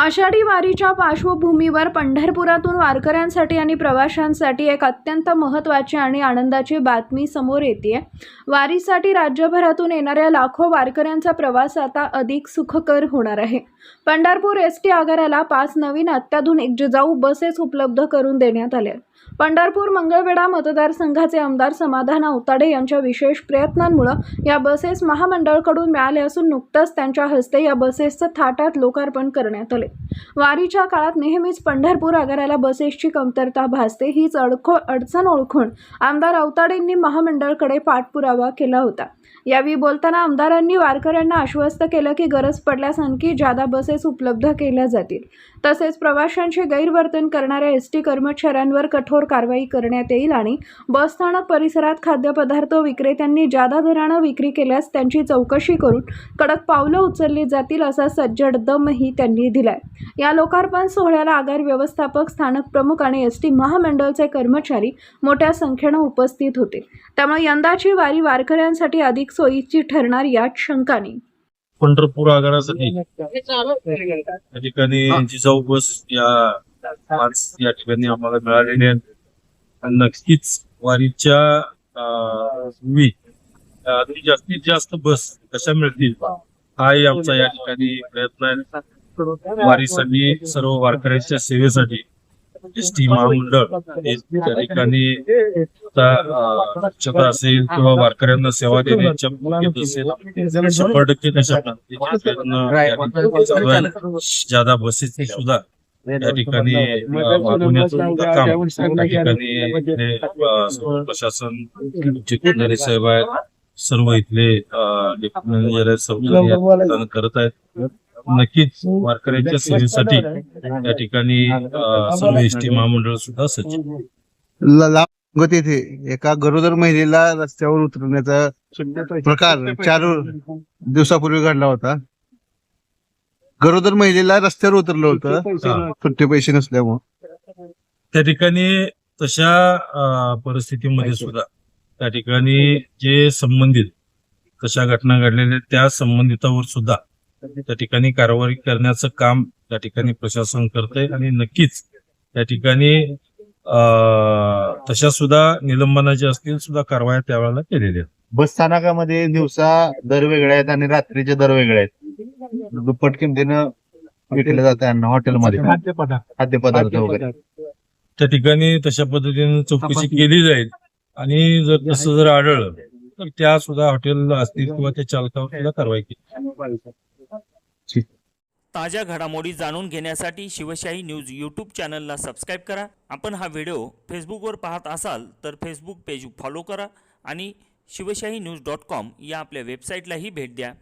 आषाढी वारीच्या पार्श्वभूमीवर पंढरपुरातून वारकऱ्यांसाठी आणि प्रवाशांसाठी एक अत्यंत महत्त्वाची आणि आनंदाची बातमी समोर येते। वारीसाठी राज्यभरातून येणाऱ्या लाखो वारकऱ्यांचा प्रवास आता अधिक सुखकर होणार आहे। पंढरपूर एसटी आगाराला 5 नवीन अत्याधुनिक जिजाऊ बसेस उपलब्ध करून देण्यात आल्या। पंढरपूर मंगळवेढा मतदारसंघाचे आमदार समाधान अवताडे यांच्या विशेष प्रयत्नांमुळे या बसेस महामंडळाकडून मिळाल्या असून नुकताच त्यांच्या हस्ते या बसेसचं थाटात लोकार्पण करण्यात आले। वारीच्या काळात नेहमीच पंढरपूर आगाराला बसेसची कमतरता भासते, हीच अडचण ओळखून आमदार अवताडेंनी महामंडळाकडे पाठपुरावा केला होता। यावेळी बोलताना आमदारांनी वारकऱ्यांना आश्वस्त केलं की गरज पडल्यास आणखी जादा बसेस उपलब्ध केल्या जातील, तसेच प्रवाशांचे गैरवर्तन करणाऱ्या एसटी कर्मचाऱ्यांवर कठोर कारवाई करण्यात येईल आणि बसस्थानक परिसरात खाद्यपदार्थ विक्रेत्यांनी जादा दराने विक्री केल्यास त्यांची चौकशी करून कडक पावलं उचलली जातील असा सज्जड दमही त्यांनी दिलाय। या लोकार्पण सोहळ्याला आगार व्यवस्थापक, स्थानक प्रमुख आणि एसटी महामंडळाचे कर्मचारी मोठ्या संख्येने उपस्थित होते। त्यामुळे यंदाची वारी वारकऱ्यांसाठी अधिक सोयीची ठरणार यात शंका नाही। पंढरपूर आगारासाठी या ठिकाणी जिजाऊ बस या ठिकाणी आम्हाला मिळालेली आहे। नक्कीच वारीच्या जास्तीत जास्त बस कशा मिळतील हाही आमचा या ठिकाणी प्रयत्न आहे। वारीसाठी सर्व वारकऱ्यांच्या सेवेसाठी एसटी महामंडळ त्या ठिकाणी स्वच्छता असेल किंवा वारकऱ्यांना सेवा देण्याच्या असेल 100% तशा प्रयत्न जादा बसेस सुद्धा या ठिकाणी वाढवण्याचं काम त्या ठिकाणी प्रशासन साहेब आहेत, सर्व इथले मॅनेजर सर्व करत आहेत। नक्कीच वारकऱ्यांच्या सेवेसाठी या ठिकाणी सर्व एसटी महामंडळ सुद्धा सज्ज। येथे एका गरोदर महिलेला रस्त्यावर उतरवण्याचा प्रकार 4 दिवसापूर्वी घडला होता। गरोदर महिलेला रस्त्यावर उतरलं होतं सुट्टे पैसे नसल्यामुळे। त्या ठिकाणी तशा परिस्थितीमध्ये सुद्धा त्या ठिकाणी जे संबंधित तशा घटना घडलेल्या त्या संबंधितावर सुद्धा त्या ठिकाणी कारवाई करण्याचं काम त्या ठिकाणी प्रशासन करतंय आणि नक्कीच त्या ठिकाणी तशा सुद्धा निलंबनाचे असतील सुद्धा कारवाया त्यावेळेला केलेल्या आहेत। बस स्थानकामध्ये दिवसा दर वेगळे आहेत आणि रात्रीचे दर वेगळे आहेत। दुप्पट किमतीनं विकले जाते हॉटेलमध्ये खाद्यपदार्थ वगैरे। त्या ठिकाणी तशा पद्धतीने चौकशी केली जाईल आणि जर तसं जर आढळलं तर त्या सुद्धा हॉटेल असतील किंवा त्या चालकावर सुद्धा कारवाई केली। ताज्या घडामोडी जाणून घेण्यासाठी शिवशाही न्यूज यूट्यूब चॅनलला सबस्क्राईब करा। आपण हा व्हिडिओ फेसबुकवर पाहत असाल तर फेसबुक पेज फॉलो करा आणि शिवशाही न्यूज.com या आपल्या वेबसाईटलाही भेट द्या।